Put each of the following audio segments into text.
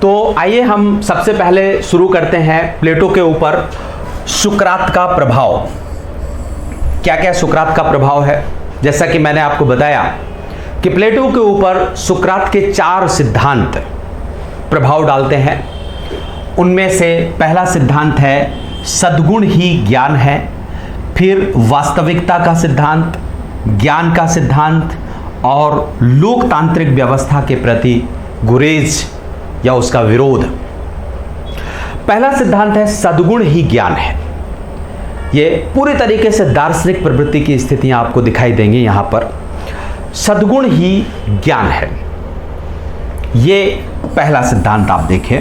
तो आइए हम सबसे पहले शुरू करते हैं प्लेटो के ऊपर सुकरात का प्रभाव। क्या क्या सुकरात का प्रभाव है? जैसा कि मैंने आपको बताया कि प्लेटो के ऊपर सुकरात के 4 सिद्धांत प्रभाव डालते हैं। उनमें से पहला सिद्धांत है सद्गुण ही ज्ञान है, फिर वास्तविकता का सिद्धांत, ज्ञान का सिद्धांत और लोकतांत्रिक व्यवस्था के प्रति गुरेज या उसका विरोध। पहला सिद्धांत है सद्गुण ही ज्ञान है। ये पूरी तरीके से दार्शनिक प्रवृत्ति की स्थितियां आपको दिखाई देंगी। यहां पर सद्गुण ही ज्ञान है, ये पहला सिद्धांत आप देखें।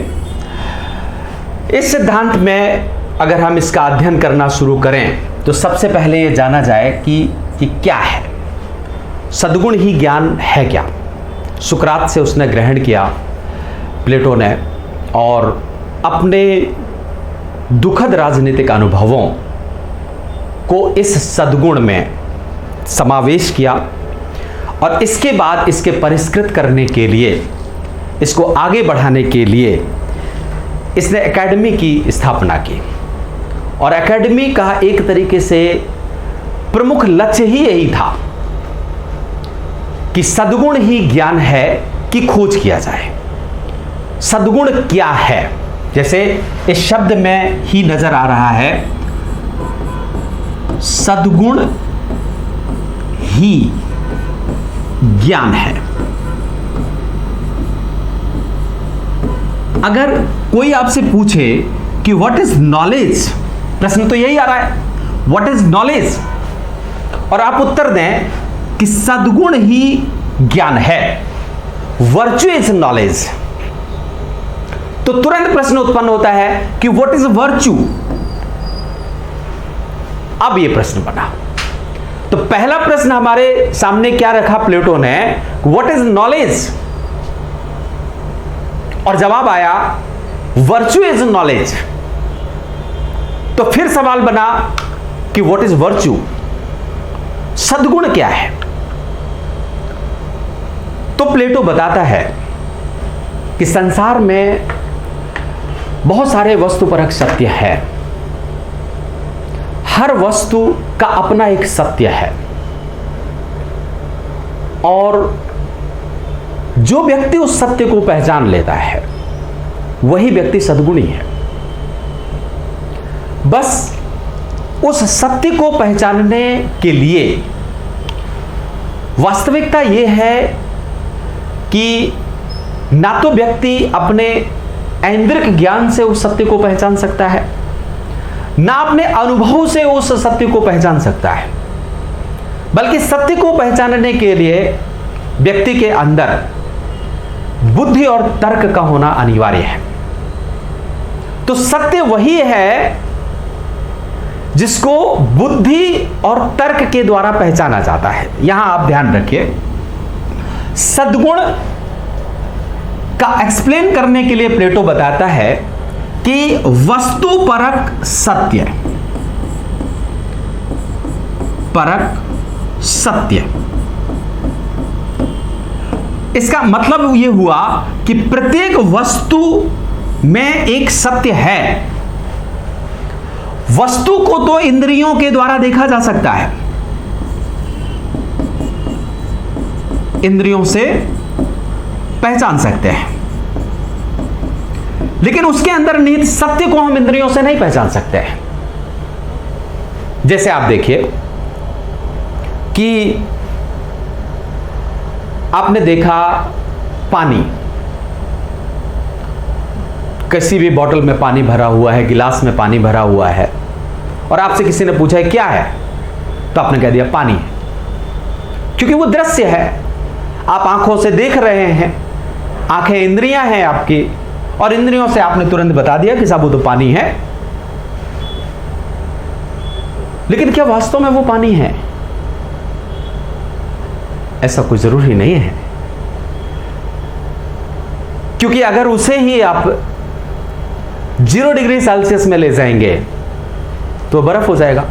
इस सिद्धांत में अगर हम इसका अध्ययन करना शुरू करें तो सबसे पहले ये जाना जाए कि क्या है सद्गुण ही ज्ञान है। क्या सुकरात से उसने ग्रहण किया प्लेटो ने और अपने दुखद राजनीतिक अनुभवों को इस सद्गुण में समावेश किया और इसके बाद इसके परिष्कृत करने के लिए, इसको आगे बढ़ाने के लिए इसने एकेडमी की स्थापना की। और एकेडमी का एक तरीके से प्रमुख लक्ष्य ही यही था कि सद्गुण ही ज्ञान है कि खोज किया जाए। सद्गुण क्या है? जैसे इस शब्द में ही नजर आ रहा है, सद्गुण ही ज्ञान है। अगर कोई आपसे पूछे कि व्हाट इज नॉलेज, प्रश्न तो यही आ रहा है, व्हाट इज नॉलेज, और आप उत्तर दें कि सद्गुण ही ज्ञान है, वर्च्यू इज नॉलेज, तो तुरंत प्रश्न उत्पन्न होता है कि व्हाट इज वर्च्यू। अब यह प्रश्न बना, तो पहला प्रश्न हमारे सामने क्या रखा प्लेटो ने, व्हाट इज नॉलेज, और जवाब आया वर्च्यू इज नॉलेज। तो फिर सवाल बना कि व्हाट इज वर्च्यू, सद्गुण क्या है। तो प्लेटो बताता है कि संसार में बहुत सारे वस्तुपरक सत्य है, हर वस्तु का अपना एक सत्य है, और जो व्यक्ति उस सत्य को पहचान लेता है वही व्यक्ति सद्गुणी है। बस उस सत्य को पहचानने के लिए वास्तविकता यह है कि ना तो व्यक्ति अपने ऐन्द्रिक ज्ञान से उस सत्य को पहचान सकता है, ना अपने अनुभव से उस सत्य को पहचान सकता है, बल्कि सत्य को पहचानने के लिए व्यक्ति के अंदर बुद्धि और तर्क का होना अनिवार्य है। तो सत्य वही है जिसको बुद्धि और तर्क के द्वारा पहचाना जाता है। यहां आप ध्यान रखिए, सद्गुण का एक्सप्लेन करने के लिए प्लेटो बताता है कि वस्तुपरक सत्य, परक सत्य, इसका मतलब यह हुआ कि प्रत्येक वस्तु में एक सत्य है। वस्तु को तो इंद्रियों के द्वारा देखा जा सकता है, इंद्रियों से पहचान सकते हैं, लेकिन उसके अंदर निहित सत्य को हम इंद्रियों से नहीं पहचान सकते हैं। जैसे आप देखिए कि आपने देखा पानी, किसी भी बोतल में पानी भरा हुआ है, गिलास में पानी भरा हुआ है, और आपसे किसी ने पूछा है क्या है, तो आपने कह दिया पानी है, क्योंकि वो दृश्य है, आप आंखों से देख रहे हैं, आंखें इंद्रियां हैं आपकी, और इंद्रियों से आपने तुरंत बता दिया कि साहब वो तो पानी है। लेकिन क्या वास्तव में वो पानी है? ऐसा कोई जरूरी नहीं है, क्योंकि अगर उसे ही आप 0 डिग्री सेल्सियस में ले जाएंगे तो बर्फ हो जाएगा।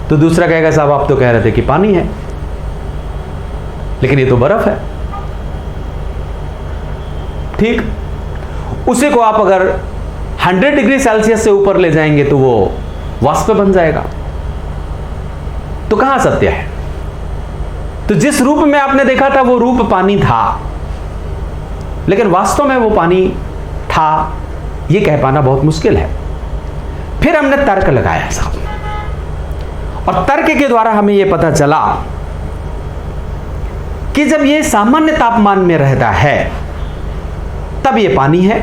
तो दूसरा कहेगा साहब आप तो कह रहे थे कि पानी है, लेकिन ये तो बर्फ है। ठीक, उसी को आप अगर 100 डिग्री सेल्सियस से ऊपर ले जाएंगे तो वो वाष्प बन जाएगा। तो कहां सत्य है? तो जिस रूप में आपने देखा था वो रूप पानी था, लेकिन वास्तव में वो पानी था, यह कह पाना बहुत मुश्किल है। फिर हमने तर्क लगाया साहब, और तर्क के द्वारा हमें यह पता चला कि जब यह सामान्य तापमान में रहता है तब यह पानी है,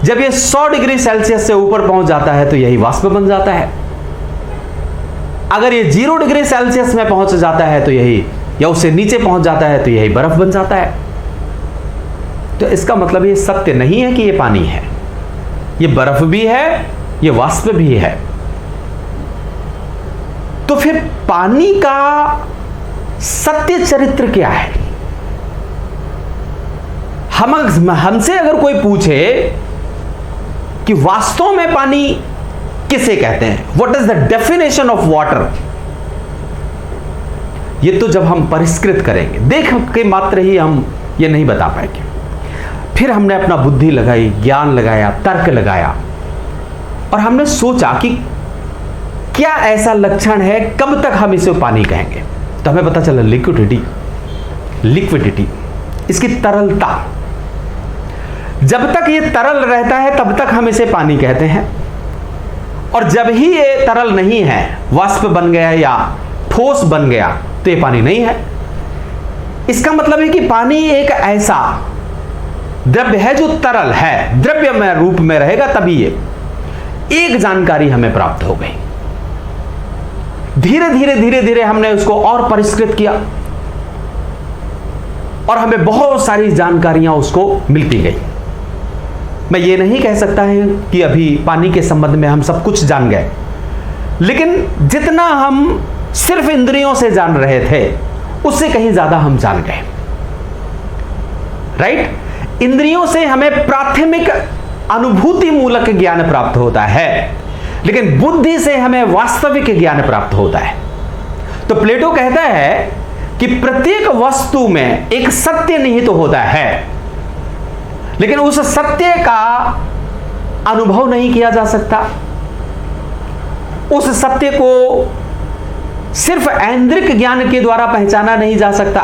जब यह 100 डिग्री सेल्सियस से ऊपर पहुंच जाता है तो यही वाष्प बन जाता है, अगर यह 0 डिग्री सेल्सियस में पहुंच जाता है तो यही, या उससे नीचे पहुंच जाता है तो यही बर्फ बन जाता है। तो इसका मतलब यह सत्य नहीं है कि यह पानी है, यह बर्फ भी है, यह वाष्प भी है। तो फिर पानी का सत्य चरित्र क्या है? हमसे अगर कोई पूछे कि वास्तव में पानी किसे कहते हैं, what is the definition of water, ये तो जब हम परिष्कृत करेंगे, देख के मात्र ही हम ये नहीं बता पाएंगे। फिर हमने अपना बुद्धि लगाई, ज्ञान लगाया, तर्क लगाया, और हमने सोचा कि क्या ऐसा लक्षण है, कब तक हम इसे पानी कहेंगे। तो हमें पता चला लिक्विडिटी, इसकी तरलता, जब तक ये तरल रहता है तब तक हम इसे पानी कहते हैं, और जब ही ये तरल नहीं है, वाष्प बन गया या ठोस बन गया, तो ये पानी नहीं है। इसका मतलब है कि पानी एक ऐसा द्रव्य है जो तरल है, द्रव्य में रूप में रहेगा, तभी ये एक जानकारी हमें प्राप्त हो गई। धीरे धीरे हमने उसको और परिष्कृत किया, और हमें बहुत सारी जानकारियां उसको मिलती गई। मैं ये नहीं कह सकता है कि अभी पानी के संबंध में हम सब कुछ जान गए, लेकिन जितना हम सिर्फ इंद्रियों से जान रहे थे उससे कहीं ज्यादा हम जान गए। राइट? इंद्रियों से हमें प्राथमिक अनुभूति मूलक ज्ञान प्राप्त होता है, लेकिन बुद्धि से हमें वास्तविक ज्ञान प्राप्त होता है। तो प्लेटो कहता है कि प्रत्येक वस्तु में एक सत्य निहित होता है, लेकिन उस सत्य का अनुभव नहीं किया जा सकता। उस सत्य को सिर्फ ऐन्द्रिक ज्ञान के द्वारा पहचाना नहीं जा सकता।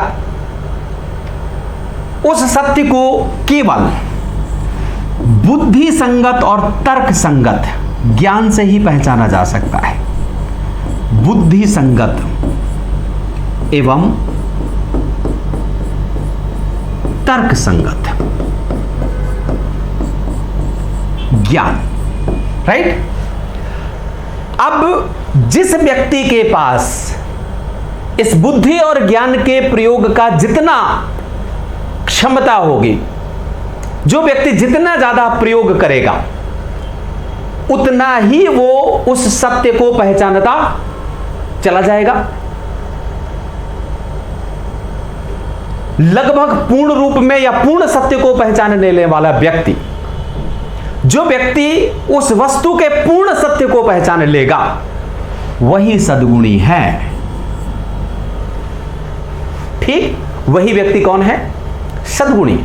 उस सत्य को केवल बुद्धि संगत और तर्क संगत ज्ञान से ही पहचाना जा सकता है। बुद्धि संगत एवं तर्क संगत ज्ञान। राइट? अब जिस व्यक्ति के पास इस बुद्धि और ज्ञान के प्रयोग का जितना क्षमता होगी, जो व्यक्ति जितना ज्यादा प्रयोग करेगा, उतना ही वो उस सत्य को पहचानता चला जाएगा। लगभग पूर्ण रूप में या पूर्ण सत्य को पहचानने वाला व्यक्ति, जो व्यक्ति उस वस्तु के पूर्ण सत्य को पहचान लेगा, वही सद्गुणी है। ठीक? वही व्यक्ति कौन है? सद्गुणी।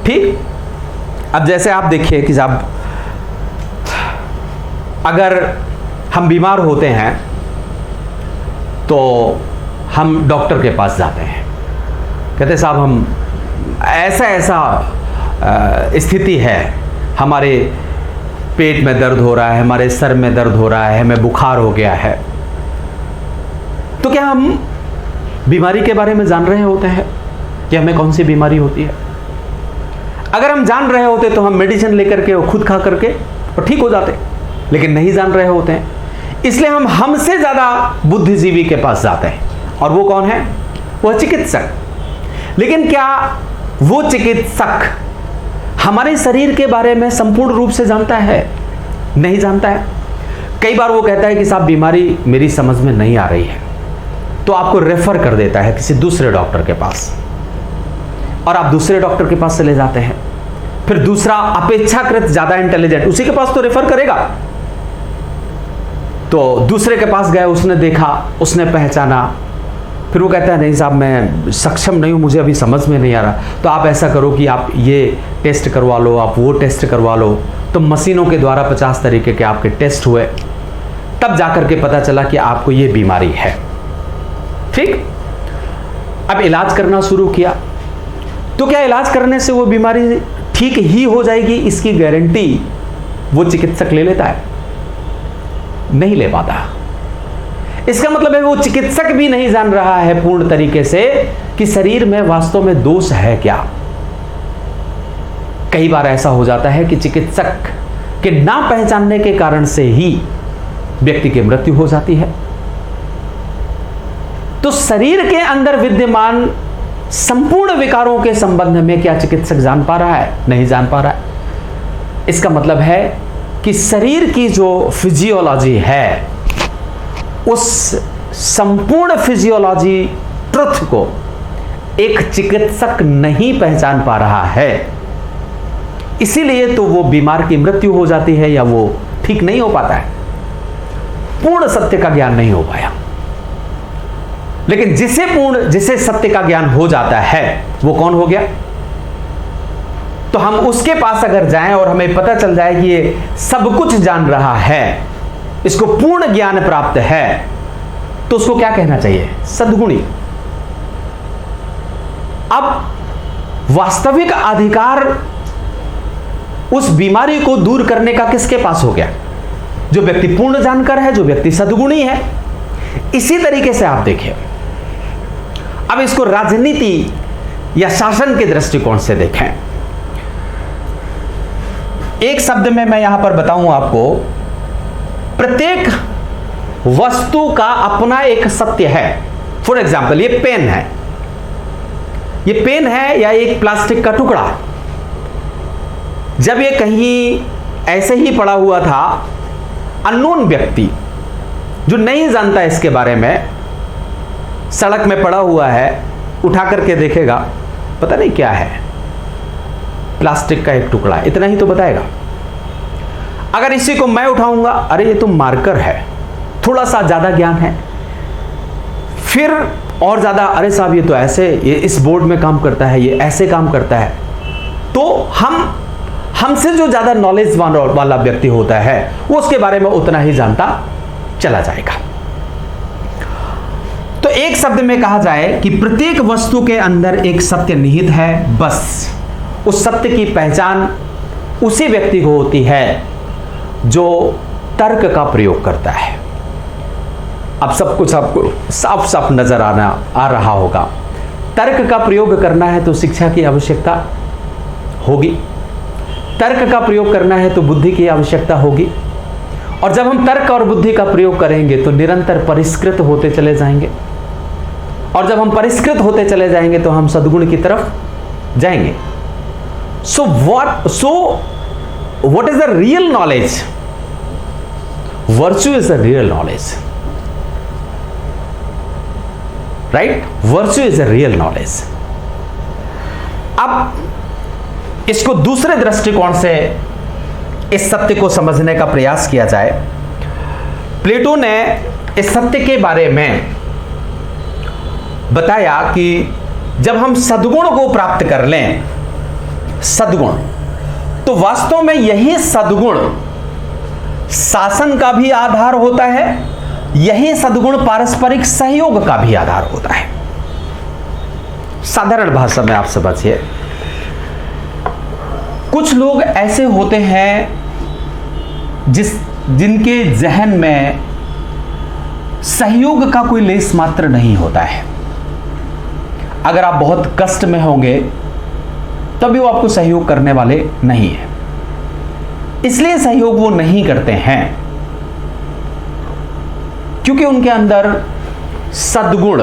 ठीक? अब जैसे आप देखिए कि साहब, अगर हम बीमार होते हैं तो हम डॉक्टर के पास जाते हैं, कहते साहब हम ऐसा स्थिति है, हमारे पेट में दर्द हो रहा है, हमारे सर में दर्द हो रहा है, हमें बुखार हो गया है। तो क्या हम बीमारी के बारे में जान रहे होते हैं कि हमें कौन सी बीमारी होती है? अगर हम जान रहे होते तो हम मेडिसिन लेकर के खुद खा करके और ठीक हो जाते, लेकिन नहीं जान रहे होते हैं, इसलिए हम हमसे ज्यादा बुद्धिजीवी के पास जाते हैं। और वो कौन है? वह चिकित्सक। लेकिन क्या वो चिकित्सक हमारे शरीर के बारे में संपूर्ण रूप से जानता है? नहीं जानता है। कई बार वो कहता है कि साहब बीमारी मेरी समझ में नहीं आ रही है, तो आपको रेफर कर देता है किसी दूसरे डॉक्टर के पास, और आप दूसरे डॉक्टर के पास चले जाते हैं। फिर दूसरा अपेक्षाकृत ज्यादा इंटेलिजेंट उसी के पास तो रेफर करेगा। तो दूसरे के पास गए, उसने देखा, उसने पहचाना, फिर वो कहता है नहीं साहब मैं सक्षम नहीं हूँ, मुझे अभी समझ में नहीं आ रहा। तो आप ऐसा करो कि आप ये टेस्ट करवा लो, आप वो टेस्ट करवा लो। तो मशीनों के द्वारा 50 तरीके के आपके टेस्ट हुए, तब जाकर के पता चला कि आपको ये बीमारी है। ठीक, अब इलाज करना शुरू किया। तो क्या इलाज करने से वो बीमारी ठीक ही हो जाएगी, इसकी गारंटी वो चिकित्सक ले लेता है? नहीं ले पाता। इसका मतलब है वो चिकित्सक भी नहीं जान रहा है पूर्ण तरीके से कि शरीर में वास्तव में दोष है क्या। कई बार ऐसा हो जाता है कि चिकित्सक के ना पहचानने के कारण से ही व्यक्ति की मृत्यु हो जाती है। तो शरीर के अंदर विद्यमान संपूर्ण विकारों के संबंध में क्या चिकित्सक जान पा रहा है? नहीं जान पा रहा है। इसका मतलब है कि शरीर की जो फिजियोलॉजी है, उस संपूर्ण फिजियोलॉजी ट्रुथ को एक चिकित्सक नहीं पहचान पा रहा है। इसीलिए तो वो बीमार की मृत्यु हो जाती है या वो ठीक नहीं हो पाता है, पूर्ण सत्य का ज्ञान नहीं हो पाया। लेकिन जिसे सत्य का ज्ञान हो जाता है वो कौन हो गया? तो हम उसके पास अगर जाएं और हमें पता चल जाए कि ये सब कुछ जान रहा है, इसको पूर्ण ज्ञान प्राप्त है, तो उसको क्या कहना चाहिए? सद्गुणी। अब वास्तविक अधिकार उस बीमारी को दूर करने का किसके पास हो गया? जो व्यक्ति पूर्ण जानकर है, जो व्यक्ति सद्गुणी है। इसी तरीके से आप देखिए, अब इसको राजनीति या शासन के दृष्टिकोण से देखें। एक शब्द में मैं यहां पर बताऊं आपको, प्रत्येक वस्तु का अपना एक सत्य है। फॉर एग्जाम्पल, ये पेन है, ये पेन है या एक प्लास्टिक का टुकड़ा। जब ये कहीं ऐसे ही पड़ा हुआ था, अननोन व्यक्ति जो नहीं जानता इसके बारे में, सड़क में पड़ा हुआ है, उठा करके देखेगा, पता नहीं क्या है, प्लास्टिक का एक टुकड़ा, इतना ही तो बताएगा। अगर इसी को मैं उठाऊंगा, अरे ये तो मार्कर है, थोड़ा सा ज्यादा ज्ञान है, फिर और ज्यादा, अरे साहब ये तो ऐसे, ये इस बोर्ड में काम करता है, ये ऐसे काम करता है। तो हमसे जो ज्यादा नॉलेज वाला व्यक्ति होता है, वो उसके बारे में उतना ही जानता चला जाएगा। तो एक शब्द में कहा जाए कि प्रत्येक वस्तु के अंदर एक सत्य निहित है। बस उस सत्य की पहचान उसी व्यक्ति को होती है जो तर्क का प्रयोग करता है। अब सब कुछ आपको साफ साफ नजर आ रहा होगा। तर्क का प्रयोग करना है तो शिक्षा की आवश्यकता होगी, तर्क का प्रयोग करना है तो बुद्धि की आवश्यकता होगी, और जब हम तर्क और बुद्धि का प्रयोग करेंगे तो निरंतर परिष्कृत होते चले जाएंगे, और जब हम परिष्कृत होते चले जाएंगे तो हम सद्गुण की तरफ जाएंगे। So what is the real knowledge? Virtue is the real knowledge, right? Virtue is the real knowledge. अब इसको दूसरे दृष्टिकोण से इस सत्य को समझने का प्रयास किया जाए। प्लेटो ने इस सत्य के बारे में बताया कि जब हम सद्गुण को प्राप्त कर लें, सद्गुण, तो वास्तव में यही सद्गुण शासन का भी आधार होता है, यही सद्गुण पारस्परिक सहयोग का भी आधार होता है। साधारण भाषा में आप समझिए, कुछ लोग ऐसे होते हैं जिनके जहन में सहयोग का कोई लेस मात्र नहीं होता है। अगर आप बहुत कष्ट में होंगे तभी वो आपको सहयोग करने वाले नहीं है, इसलिए सहयोग वो नहीं करते हैं, क्योंकि उनके अंदर सद्गुण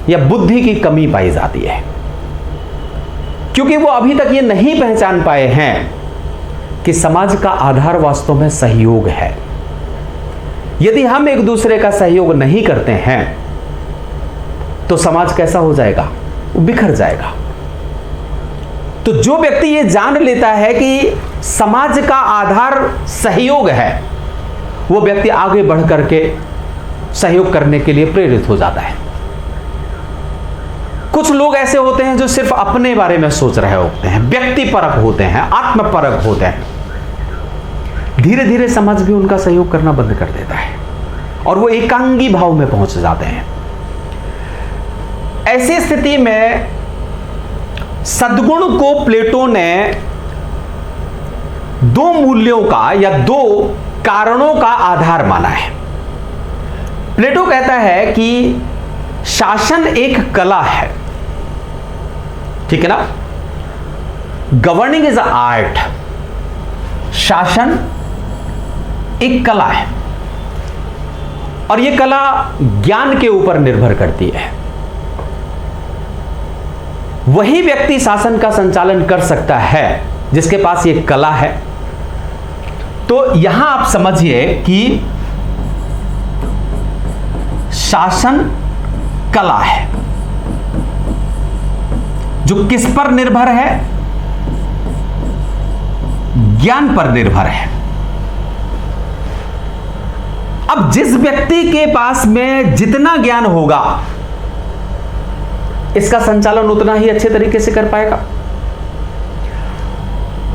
या बुद्धि की कमी पाई जाती है, क्योंकि वो अभी तक ये नहीं पहचान पाए हैं कि समाज का आधार वास्तव में सहयोग है। यदि हम एक दूसरे का सहयोग नहीं करते हैं तो समाज कैसा हो जाएगा? वो बिखर जाएगा। तो जो व्यक्ति ये जान लेता है कि समाज का आधार सहयोग है, वो व्यक्ति आगे बढ़ करके सहयोग करने के लिए प्रेरित हो जाता है। कुछ लोग ऐसे होते हैं जो सिर्फ अपने बारे में सोच रहे होते हैं, व्यक्तिपरक होते हैं, आत्मपरक होते हैं। धीरे धीरे समाज भी उनका सहयोग करना बंद कर देता है और वो एकांगी भाव में पहुंच जाते हैं। ऐसी स्थिति में सद्गुण को प्लेटो ने दो मूल्यों का या दो कारणों का आधार माना है। प्लेटो कहता है कि शासन एक कला है, ठीक है ना। Governing is a art. शासन एक कला है और यह कला ज्ञान के ऊपर निर्भर करती है। वही व्यक्ति शासन का संचालन कर सकता है जिसके पास यह कला है। तो यहां आप समझिए कि शासन कला है जो किस पर निर्भर है? ज्ञान पर निर्भर है। अब जिस व्यक्ति के पास में जितना ज्ञान होगा इसका संचालन उतना ही अच्छे तरीके से कर पाएगा।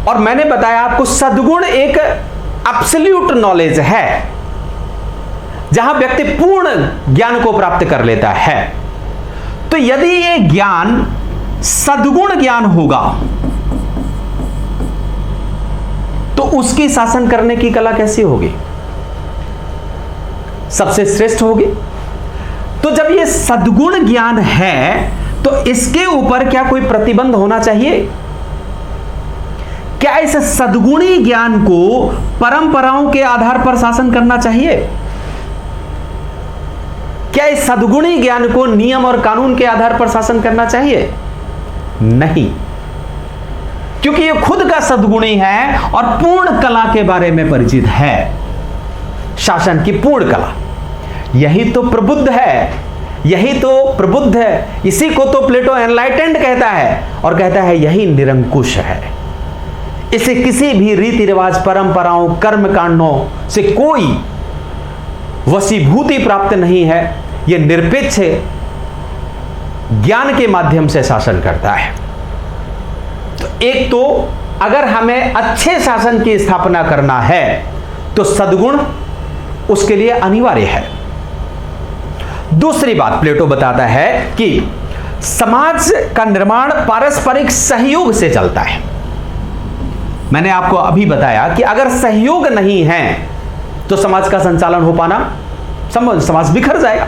और मैंने बताया आपको सद्गुण एक एब्सोल्यूट नॉलेज है जहां व्यक्ति पूर्ण ज्ञान को प्राप्त कर लेता है। तो यदि ये ज्ञान सद्गुण ज्ञान होगा तो उसकी शासन करने की कला कैसी होगी? सबसे श्रेष्ठ होगी। तो जब ये सद्गुण ज्ञान है तो इसके ऊपर क्या कोई प्रतिबंध होना चाहिए? क्या इस सद्गुणी ज्ञान को परंपराओं के आधार पर शासन करना चाहिए? क्या इस सद्गुणी ज्ञान को नियम और कानून के आधार पर शासन करना चाहिए? नहीं, क्योंकि ये खुद का सद्गुणी है और पूर्ण कला के बारे में परिचित है। शासन की पूर्ण कला, यही तो प्रबुद्ध है, यही तो प्रबुद्ध है। इसी को तो प्लेटो एनलाइटेंड कहता है और कहता है यही निरंकुश है। इसे किसी भी रीति रिवाज, परंपराओं, कर्म कांडों से कोई वशीभूति प्राप्त नहीं है। यह निरपेक्ष ज्ञान के माध्यम से शासन करता है। तो एक तो अगर हमें अच्छे शासन की स्थापना करना है तो सद्गुण उसके लिए अनिवार्य है। दूसरी बात प्लेटो बताता है कि समाज का निर्माण पारस्परिक सहयोग से चलता है। मैंने आपको अभी बताया कि अगर सहयोग नहीं है तो समाज का संचालन हो पाना संभव, समाज बिखर जाएगा।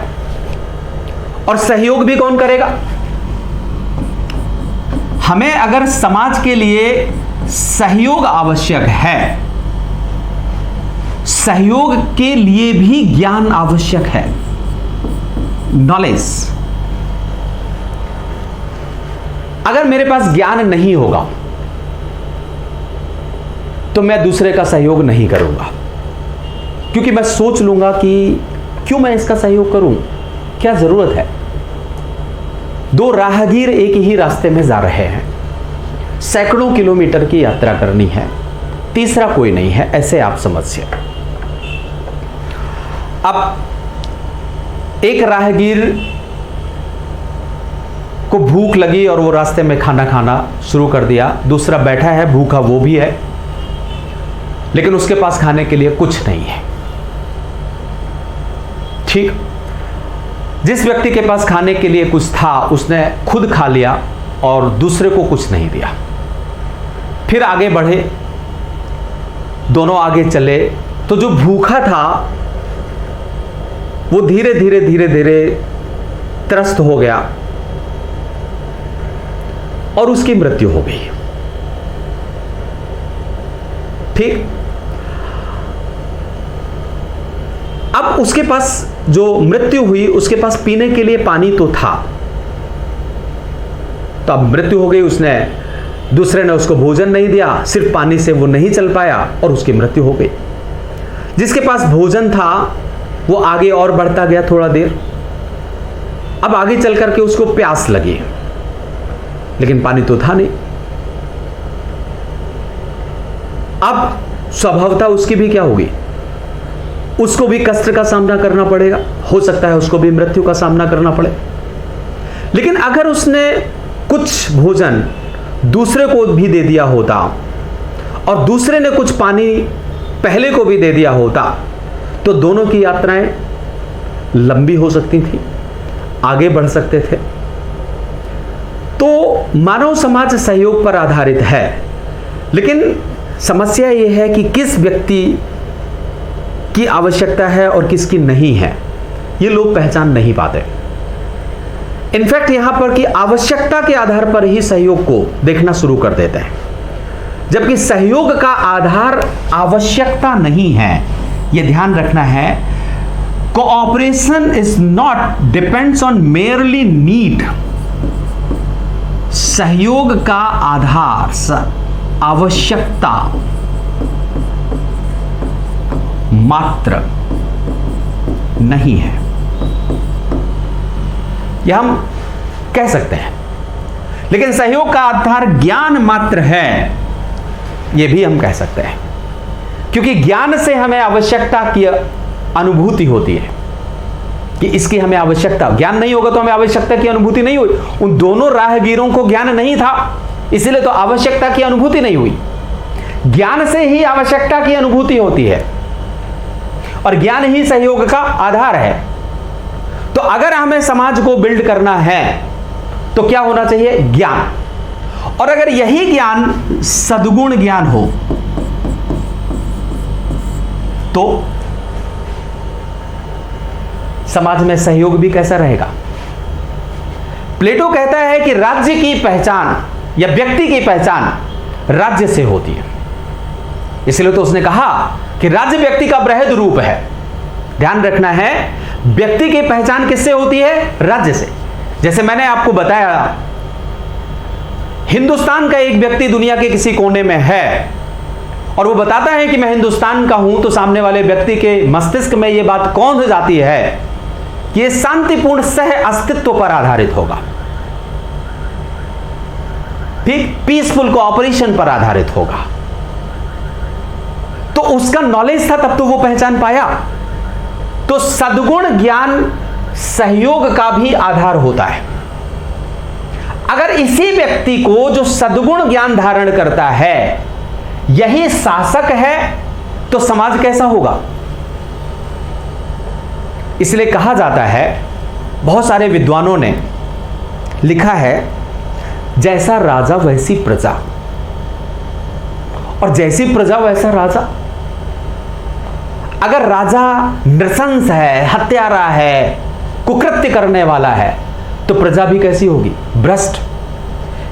और सहयोग भी कौन करेगा? हमें अगर समाज के लिए सहयोग आवश्यक है, सहयोग के लिए भी ज्ञान आवश्यक है, नॉलेज। अगर मेरे पास ज्ञान नहीं होगा तो मैं दूसरे का सहयोग नहीं करूंगा, क्योंकि मैं सोच लूंगा कि क्यों मैं इसका सहयोग करूं, क्या जरूरत है। दो राहगीर एक ही रास्ते में जा रहे हैं, सैकड़ों किलोमीटर की यात्रा करनी है, तीसरा कोई नहीं है, ऐसे आप समझिए। अब एक राहगीर को भूख लगी और वो रास्ते में खाना खाना शुरू कर दिया। दूसरा बैठा है, भूखा वो भी है, लेकिन उसके पास खाने के लिए कुछ नहीं है। ठीक, जिस व्यक्ति के पास खाने के लिए कुछ था उसने खुद खा लिया और दूसरे को कुछ नहीं दिया। फिर आगे बढ़े, दोनों आगे चले तो जो भूखा था वो धीरे धीरे धीरे धीरे त्रस्त हो गया और उसकी मृत्यु हो गई। ठीक, अब उसके पास जो मृत्यु हुई उसके पास पीने के लिए पानी तो था, तो अब मृत्यु हो गई, उसने दूसरे ने उसको भोजन नहीं दिया, सिर्फ पानी से वो नहीं चल पाया और उसकी मृत्यु हो गई। जिसके पास भोजन था वो आगे और बढ़ता गया थोड़ा देर। अब आगे चल करके उसको प्यास लगी, लेकिन पानी तो था नहीं। अब स्वभावतः उसकी भी क्या होगी, उसको भी कष्ट का सामना करना पड़ेगा, हो सकता है उसको भी मृत्यु का सामना करना पड़े। लेकिन अगर उसने कुछ भोजन दूसरे को भी दे दिया होता और दूसरे ने कुछ पानी पहले को भी दे दिया होता तो दोनों की यात्राएं लंबी हो सकती थी, आगे बढ़ सकते थे। तो मानव समाज सहयोग पर आधारित है, लेकिन समस्या यह है कि किस व्यक्ति की आवश्यकता है और किसकी नहीं है, ये लोग पहचान नहीं पाते। इनफैक्ट यहां पर कि आवश्यकता के आधार पर ही सहयोग को देखना शुरू कर देते हैं, जबकि सहयोग का आधार आवश्यकता नहीं है। यह ध्यान रखना है, cooperation is not depends on merely need. सहयोग का आधार आवश्यकता मात्र नहीं है, यह हम कह सकते हैं। लेकिन सहयोग का आधार ज्ञान मात्र है, यह भी हम कह सकते हैं, क्योंकि ज्ञान से हमें आवश्यकता की अनुभूति होती है कि इसकी हमें आवश्यकता। ज्ञान नहीं होगा तो हमें आवश्यकता की अनुभूति नहीं हुई। उन दोनों राहगीरों को ज्ञान नहीं था, इसलिए तो आवश्यकता की अनुभूति नहीं हुई। ज्ञान से ही आवश्यकता की अनुभूति होती है और ज्ञान ही सहयोग का आधार है। तो अगर हमें समाज को बिल्ड करना है तो क्या होना चाहिए? ज्ञान। और अगर यही ज्ञान सद्गुण ज्ञान हो तो समाज में सहयोग भी कैसा रहेगा? प्लेटो कहता है कि राज्य की पहचान या व्यक्ति की पहचान राज्य से होती है। इसलिए तो उसने कहा कि राज्य व्यक्ति का बृहद रूप है। ध्यान रखना है, व्यक्ति की पहचान किससे होती है? राज्य से। जैसे मैंने आपको बताया, हिंदुस्तान का एक व्यक्ति दुनिया के किसी कोने में है और वो बताता है कि मैं हिंदुस्तान का हूं, तो सामने वाले व्यक्ति के मस्तिष्क में यह बात कौन जाती है कि यह शांतिपूर्ण सह अस्तित्व पर आधारित होगा, ठीक, पीसफुल कोऑपरेशन पर आधारित होगा। तो उसका नॉलेज था, तब तो वो पहचान पाया। तो सद्गुण ज्ञान सहयोग का भी आधार होता है। अगर इसी व्यक्ति को जो सद्गुण ज्ञान धारण करता है यही शासक है तो समाज कैसा होगा? इसलिए कहा जाता है, बहुत सारे विद्वानों ने लिखा है, जैसा राजा वैसी प्रजा, और जैसी प्रजा वैसा राजा। अगर राजा नृशंस है, हत्यारा है, कुकृत्य करने वाला है, तो प्रजा भी कैसी होगी? भ्रष्ट।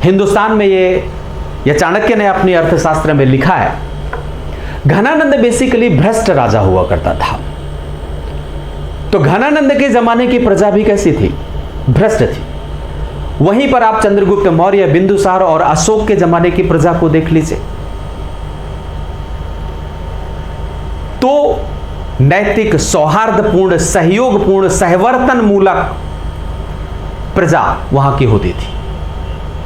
हिंदुस्तान में ये चाणक्य ने अपनी अर्थशास्त्र में लिखा है, घनानंद बेसिकली भ्रष्ट राजा हुआ करता था। तो घनानंद के जमाने की प्रजा भी कैसी थी? भ्रष्ट थी। वहीं पर आप चंद्रगुप्त मौर्य, बिंदुसार और अशोक के जमाने की प्रजा को देख लीजिए, तो नैतिक, सौहार्दपूर्ण, सहयोगपूर्ण, सहवर्तन मूलक प्रजा वहां की होती थी।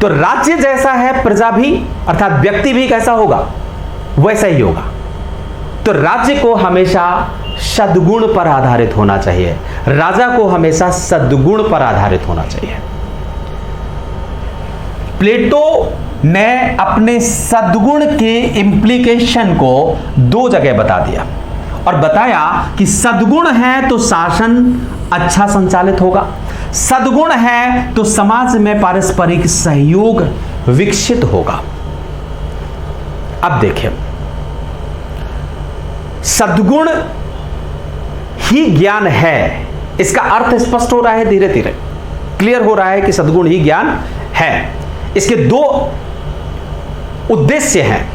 तो राज्य जैसा है, प्रजा भी अर्थात व्यक्ति भी कैसा होगा? वैसा ही होगा। तो राज्य को हमेशा सद्गुण पर आधारित होना चाहिए, राजा को हमेशा सद्गुण पर आधारित होना चाहिए। प्लेटो ने अपने सद्गुण के इंप्लीकेशन को दो जगह बता दिया और बताया कि सद्गुण है तो शासन अच्छा संचालित होगा, सद्गुण है तो समाज में पारस्परिक सहयोग विकसित होगा। अब देखिए, सद्गुण ही ज्ञान है, इसका अर्थ स्पष्ट हो रहा है, धीरे धीरे क्लियर हो रहा है कि सद्गुण ही ज्ञान है। इसके दो उद्देश्य हैं,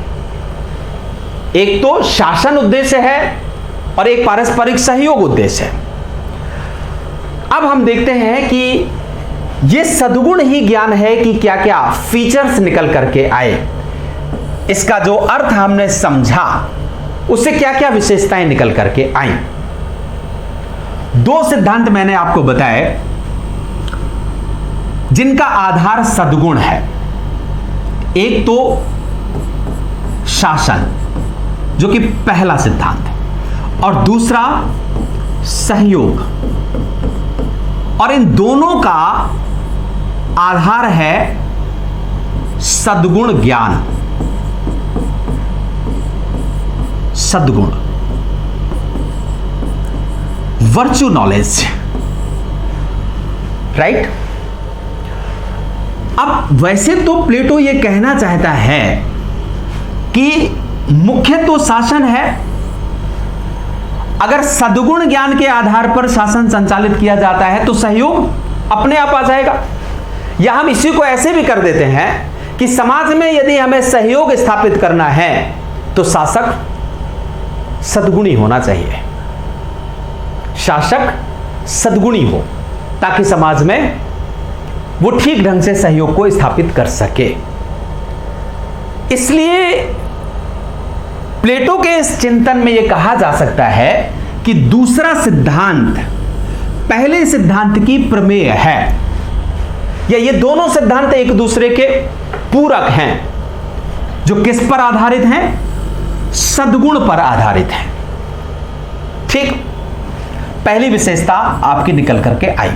एक तो शासन उद्देश्य है और एक पारस्परिक सहयोग उद्देश्य है। अब हम देखते हैं कि यह सद्गुण ही ज्ञान है कि क्या क्या फीचर्स निकल करके आए, इसका जो अर्थ हमने समझा उससे क्या क्या विशेषताएं निकल करके आई। दो सिद्धांत मैंने आपको बताए जिनका आधार सद्गुण है। एक तो शासन, जो कि पहला सिद्धांत है, और दूसरा सहयोग। और इन दोनों का आधार है सद्गुण ज्ञान, सद्गुण, वर्चू नॉलेज, राइट। अब वैसे तो प्लेटो यह कहना चाहता है कि मुख्य तो शासन है, अगर सद्गुण ज्ञान के आधार पर शासन संचालित किया जाता है तो सहयोग अपने आप आ जाएगा। या हम इसी को ऐसे भी कर देते हैं कि समाज में यदि हमें सहयोग स्थापित करना है तो शासक सद्गुणी होना चाहिए, शासक सद्गुणी हो, ताकि समाज में वो ठीक ढंग से सहयोग को स्थापित कर सके। इसलिए प्लेटो के इस चिंतन में यह कहा जा सकता है कि दूसरा सिद्धांत पहले सिद्धांत की प्रमेय है, या ये दोनों सिद्धांत एक दूसरे के पूरक हैं, जो किस पर आधारित हैं? सद्गुण पर आधारित हैं। ठीक, पहली विशेषता आपकी निकल करके आई।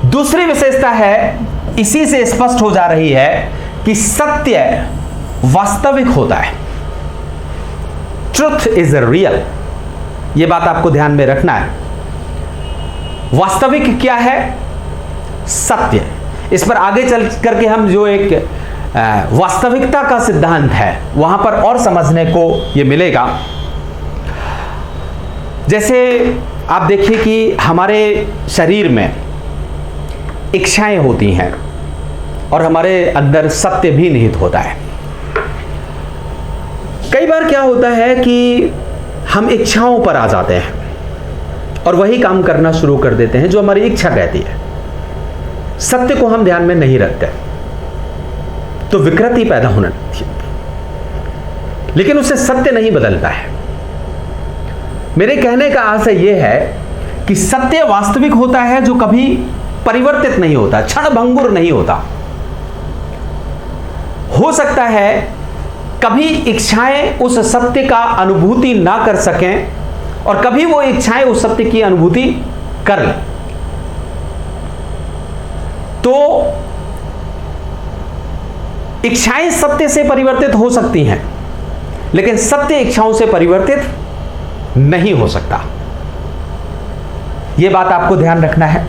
दूसरी विशेषता है, इसी से स्पष्ट हो जा रही है कि सत्य वास्तविक होता है, ट्रुथ इज रियल। यह बात आपको ध्यान में रखना है। वास्तविक क्या है? सत्य। इस पर आगे चल करके हम जो एक वास्तविकता का सिद्धांत है वहां पर और समझने को यह मिलेगा। जैसे आप देखिए कि हमारे शरीर में इच्छाएं होती हैं और हमारे अंदर सत्य भी निहित होता है। कई बार क्या होता है कि हम इच्छाओं पर आ जाते हैं और वही काम करना शुरू कर देते हैं जो हमारी इच्छा कहती है, सत्य को हम ध्यान में नहीं रखते, तो विकृति पैदा होने लगती है, लेकिन उससे सत्य नहीं बदलता है। मेरे कहने का आशय यह है कि सत्य वास्तविक होता है, जो कभी परिवर्तित नहीं होता, क्षणभंगुर नहीं होता। हो सकता है कभी इच्छाएं उस सत्य का अनुभूति ना कर सकें और कभी वो इच्छाएं उस सत्य की अनुभूति कर लें, तो इच्छाएं सत्य से परिवर्तित हो सकती हैं, लेकिन सत्य इच्छाओं से परिवर्तित नहीं हो सकता। यह बात आपको ध्यान रखना है।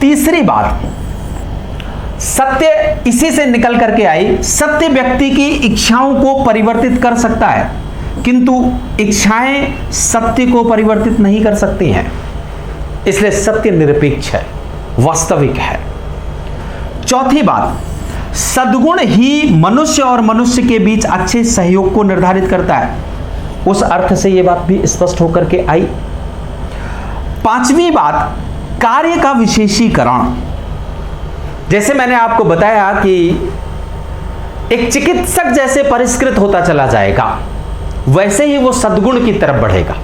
तीसरी बात, सत्य इसी से निकल करके आई, सत्य व्यक्ति की इच्छाओं को परिवर्तित कर सकता है, किंतु इच्छाएं सत्य को परिवर्तित नहीं कर सकती हैं। इसलिए सत्य निरपेक्ष है, वास्तविक है। चौथी बात, सद्गुण ही मनुष्य और मनुष्य के बीच अच्छे सहयोग को निर्धारित करता है। उस अर्थ से यह बात भी स्पष्ट होकर के आई। पांचवी बात, कार्य का विशेषीकरण। जैसे मैंने आपको बताया कि एक चिकित्सक जैसे परिष्कृत होता चला जाएगा, वैसे ही वो सद्गुण की तरफ बढ़ेगा।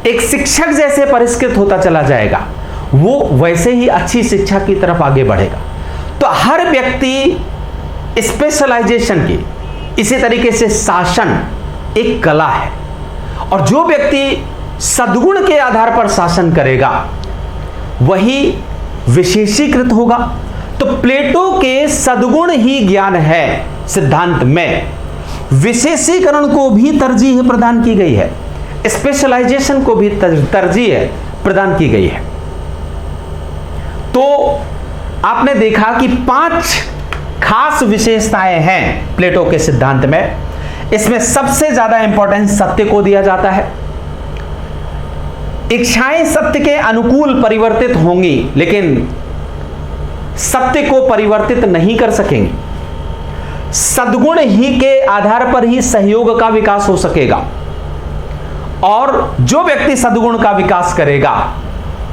एक शिक्षक जैसे परिष्कृत होता चला जाएगा, वो वैसे ही अच्छी शिक्षा की तरफ आगे बढ़ेगा। तो हर व्यक्ति स्पेशलाइजेशन की, इसी तरीके से शासन एक कला है, और जो व्यक्ति सद्गुण के आधार पर शासन करेगा वही विशेषीकृत होगा। तो प्लेटो के सद्गुण ही ज्ञान है सिद्धांत में विशेषीकरण को भी तरजीह प्रदान की गई है, स्पेशलाइजेशन को भी तरजीह प्रदान की गई है। तो आपने देखा कि 5 खास विशेषताएं हैं प्लेटो के सिद्धांत में। इसमें सबसे ज्यादा इंपॉर्टेंस सत्य को दिया जाता है। इच्छाएं सत्य के अनुकूल परिवर्तित होंगी, लेकिन सत्य को परिवर्तित नहीं कर सकेंगी। सद्गुण ही के आधार पर ही सहयोग का विकास हो सकेगा, और जो व्यक्ति सद्गुण का विकास करेगा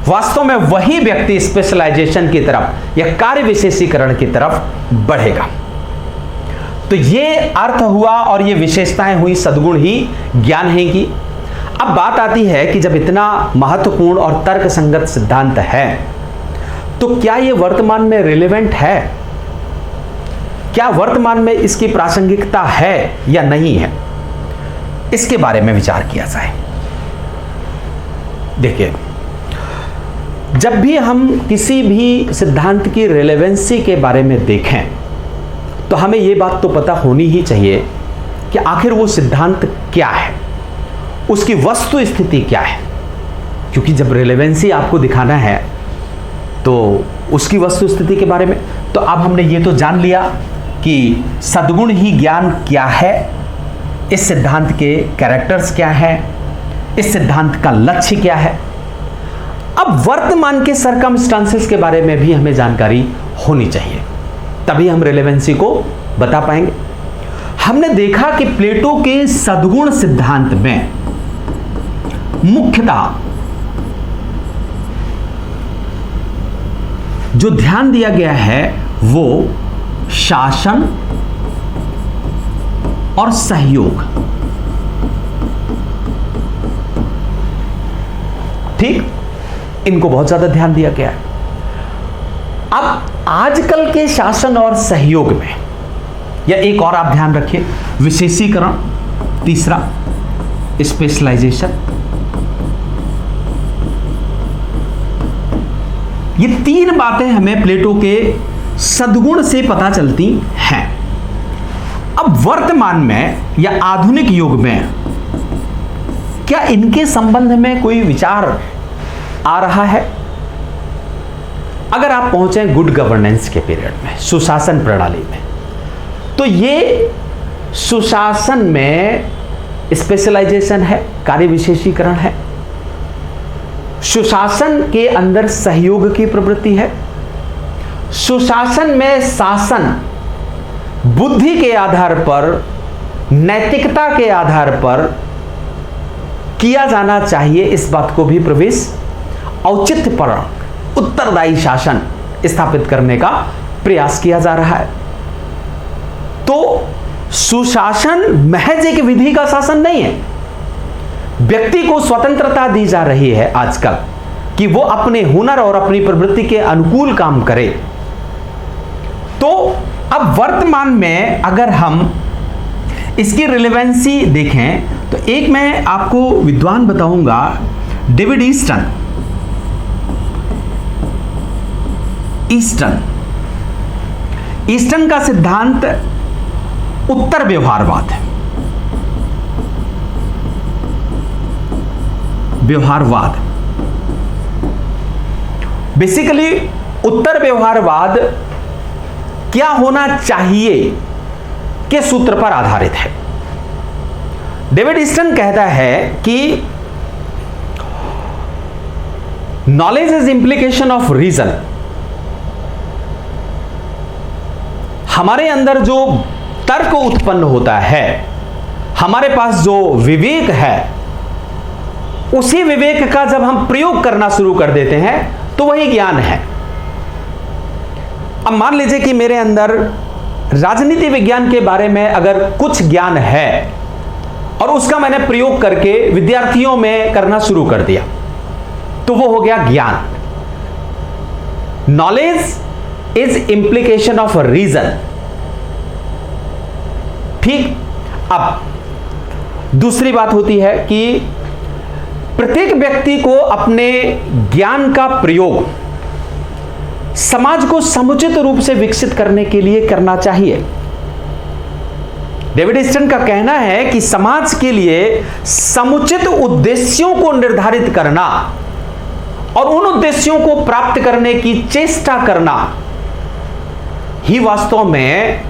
वास्तव में वही व्यक्ति स्पेशलाइजेशन की तरफ या कार्य विशेषीकरण की तरफ बढ़ेगा। तो ये अर्थ हुआ और ये विशेषताएं हुई सद्गुण ही ज्ञान है की। अब बात आती है कि जब इतना महत्वपूर्ण और तर्कसंगत सिद्धांत है तो क्या ये वर्तमान में रिलेवेंट है? क्या वर्तमान में इसकी प्रासंगिकता है या नहीं है? इसके बारे में विचार किया जाए। देखिए, जब भी हम किसी भी सिद्धांत की रिलेवेंसी के बारे में देखें तो हमें यह बात तो पता होनी ही चाहिए कि आखिर वो सिद्धांत क्या है, उसकी वस्तु स्थिति क्या है। क्योंकि जब रिलेवेंसी आपको दिखाना है तो उसकी वस्तु स्थिति के बारे में, तो अब हमने ये तो जान लिया कि सद्गुण ही ज्ञान क्या है, इस सिद्धांत के कैरेक्टर्स क्या है, इस सिद्धांत का लक्ष्य क्या है। अब वर्तमान के सर्कमस्टांसेस के बारे में भी हमें जानकारी होनी चाहिए, तभी हम रिलेवेंसी को बता पाएंगे। हमने देखा कि प्लेटो के सद्गुण सिद्धांत में मुख्यतः जो ध्यान दिया गया है वो शासन और सहयोग। ठीक, इनको बहुत ज्यादा ध्यान दिया गया है। अब आजकल के शासन और सहयोग में, या एक और आप ध्यान रखिए, विशेषीकरण, तीसरा स्पेशलाइजेशन, ये तीन बातें हमें प्लेटो के सद्गुण से पता चलती हैं। अब वर्तमान में या आधुनिक युग में क्या इनके संबंध में कोई विचार आ रहा है? अगर आप पहुंचे गुड गवर्नेंस के पीरियड में, सुशासन प्रणाली में, तो ये सुशासन में स्पेशलाइजेशन है, कार्य विशेषीकरण है। सुशासन के अंदर सहयोग की प्रवृत्ति है। सुशासन में शासन बुद्धि के आधार पर, नैतिकता के आधार पर किया जाना चाहिए, इस बात को भी प्रवेश औचित्यपूर्ण उत्तरदायी शासन स्थापित करने का प्रयास किया जा रहा है। तो सुशासन महज एक विधि का शासन नहीं है, व्यक्ति को स्वतंत्रता दी जा रही है आजकल कि वो अपने हुनर और अपनी प्रवृत्ति के अनुकूल काम करे। तो अब वर्तमान में अगर हम इसकी रिलेवेंसी देखें तो एक मैं आपको विद्वान बताऊंगा, डेविड ईस्टन का सिद्धांत उत्तर व्यवहारवाद है। व्यवहारवाद बेसिकली, उत्तर व्यवहारवाद क्या होना चाहिए के सूत्र पर आधारित है। डेविड ईस्टन कहता है कि knowledge is implication of reason. हमारे अंदर जो तर्क उत्पन्न होता है, हमारे पास जो विवेक है, उसी विवेक का जब हम प्रयोग करना शुरू कर देते हैं तो वही ज्ञान है। अब मान लीजिए कि मेरे अंदर राजनीति विज्ञान के बारे में अगर कुछ ज्ञान है और उसका मैंने प्रयोग करके विद्यार्थियों में करना शुरू कर दिया, तो वो हो गया ज्ञान। Knowledge is implication of reason. ठीक, अब दूसरी बात होती है कि प्रत्येक व्यक्ति को अपने ज्ञान का प्रयोग समाज को समुचित रूप से विकसित करने के लिए करना चाहिए। डेविड ईस्टन का कहना है कि समाज के लिए समुचित उद्देश्यों को निर्धारित करना और उन उद्देश्यों को प्राप्त करने की चेष्टा करना ही वास्तव में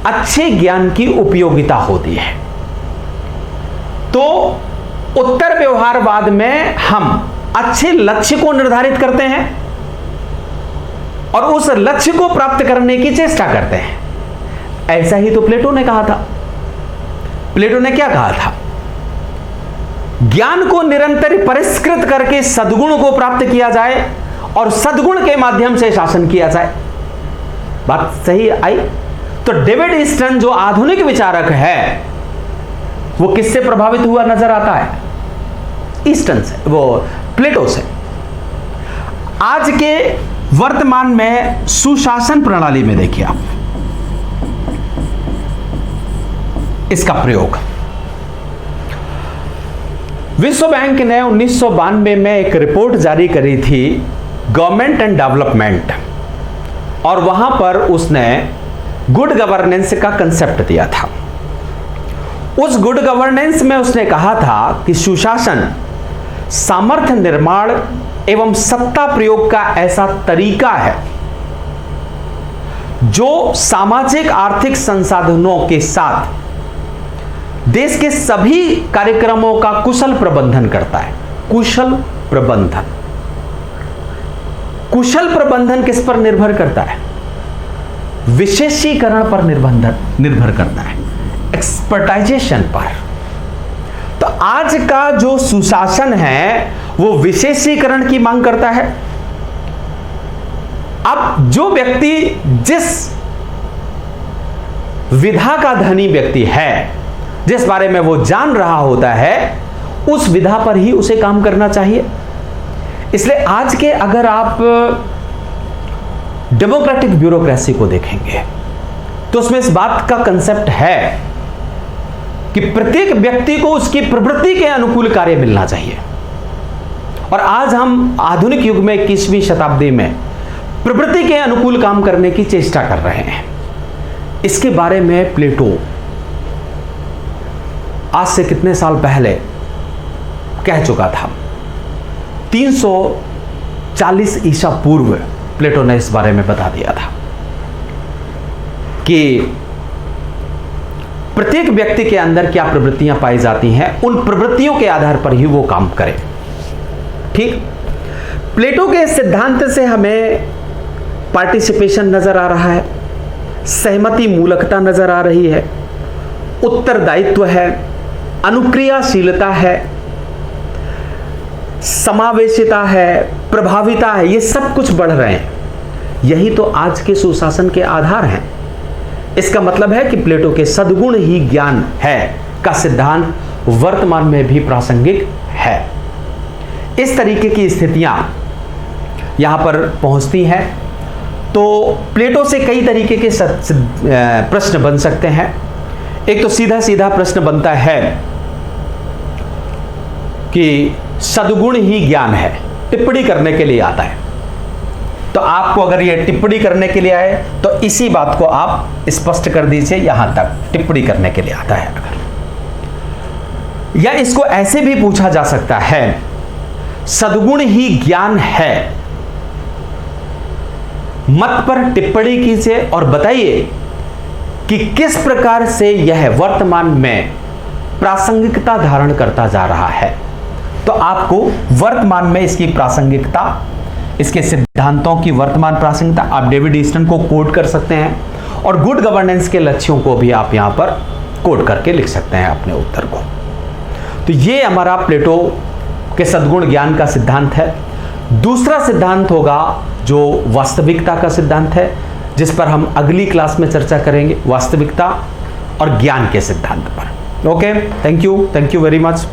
अच्छे ज्ञान की उपयोगिता होती है। तो उत्तर व्यवहारवाद में हम अच्छे लक्ष्य को निर्धारित करते हैं और उस लक्ष्य को प्राप्त करने की चेष्टा करते हैं। ऐसा ही तो प्लेटो ने कहा था। प्लेटो ने क्या कहा था? ज्ञान को निरंतर परिष्कृत करके सद्गुण को प्राप्त किया जाए और सद्गुण के माध्यम से शासन किया जाए। बात सही आई? तो डेविड ईस्टन जो आधुनिक विचारक है वो किससे प्रभावित हुआ नजर आता है? ईस्टन से, वो प्लेटो से। आज के वर्तमान में सुशासन प्रणाली में देखिए आप इसका प्रयोग। विश्व बैंक ने 1992 में एक रिपोर्ट जारी करी थी, गवर्नमेंट एंड डेवलपमेंट, और वहां पर उसने गुड गवर्नेंस का कंसेप्ट दिया था। उस गुड गवर्नेंस में उसने कहा था कि सुशासन सामर्थ्य निर्माण एवं सत्ता प्रयोग का ऐसा तरीका है जो सामाजिक आर्थिक संसाधनों के साथ देश के सभी कार्यक्रमों का कुशल प्रबंधन करता है। कुशल प्रबंधन, कुशल प्रबंधन किस पर निर्भर करता है? विशेषीकरण पर निर्भर करता है, एक्सपर्टाइजेशन पर। तो आज का जो सुशासन है वो विशेषीकरण की मांग करता है। अब जो व्यक्ति जिस विधा का धनी व्यक्ति है, जिस बारे में वो जान रहा होता है, उस विधा पर ही उसे काम करना चाहिए। इसलिए आज के अगर आप डेमोक्रेटिक ब्यूरोक्रेसी को देखेंगे तो उसमें इस बात का कंसेप्ट है कि प्रत्येक व्यक्ति को उसकी प्रवृत्ति के अनुकूल कार्य मिलना चाहिए। और आज हम आधुनिक युग में 21वीं शताब्दी में प्रवृत्ति के अनुकूल काम करने की चेष्टा कर रहे हैं। इसके बारे में प्लेटो आज से कितने साल पहले कह चुका था। 340 ईसा पूर्व प्लेटो ने इस बारे में बता दिया था कि प्रत्येक व्यक्ति के अंदर क्या प्रवृत्तियां पाई जाती हैं, उन प्रवृत्तियों के आधार पर ही वो काम करे। ठीक, प्लेटो के सिद्धांत से हमें पार्टिसिपेशन नजर आ रहा है, सहमति मूलकता नजर आ रही है, उत्तरदायित्व है, अनुक्रियाशीलता है, समावेशिता है, प्रभाविता है, ये सब कुछ बढ़ रहे हैं। यही तो आज के सुशासन के आधार हैं। इसका मतलब है कि प्लेटो के सद्गुण ही ज्ञान है का सिद्धांत वर्तमान में भी प्रासंगिक है। इस तरीके की स्थितियां यहां पर पहुंचती हैं। तो प्लेटो से कई तरीके के प्रश्न बन सकते हैं। एक तो सीधा सीधा प्रश्न बनता है कि सद्गुण ही ज्ञान है, टिप्पणी करने के लिए आता है। तो आपको अगर ये टिप्पणी करने के लिए आए तो इसी बात को आप स्पष्ट कर दीजिए, यहां तक टिप्पणी करने के लिए आता है। अगर या इसको ऐसे भी पूछा जा सकता है, सद्गुण ही ज्ञान है, मत पर टिप्पणी कीजिए और बताइए कि किस प्रकार से यह वर्तमान में प्रासंगिकता धारण करता जा रहा है। तो आपको वर्तमान में इसकी प्रासंगिकता, इसके सिद्धांतों की वर्तमान प्रासंगिकता आप डेविड ईस्टन को कोट कर सकते हैं और गुड गवर्नेंस के लक्ष्यों को भी आप यहां पर कोट करके लिख सकते हैं अपने उत्तर को। तो ये हमारा प्लेटो के सद्गुण ज्ञान का सिद्धांत है। दूसरा सिद्धांत होगा जो वास्तविकता का सिद्धांत है, जिस पर हम अगली क्लास में चर्चा करेंगे, वास्तविकता और ज्ञान के सिद्धांत पर। Okay, thank you very much.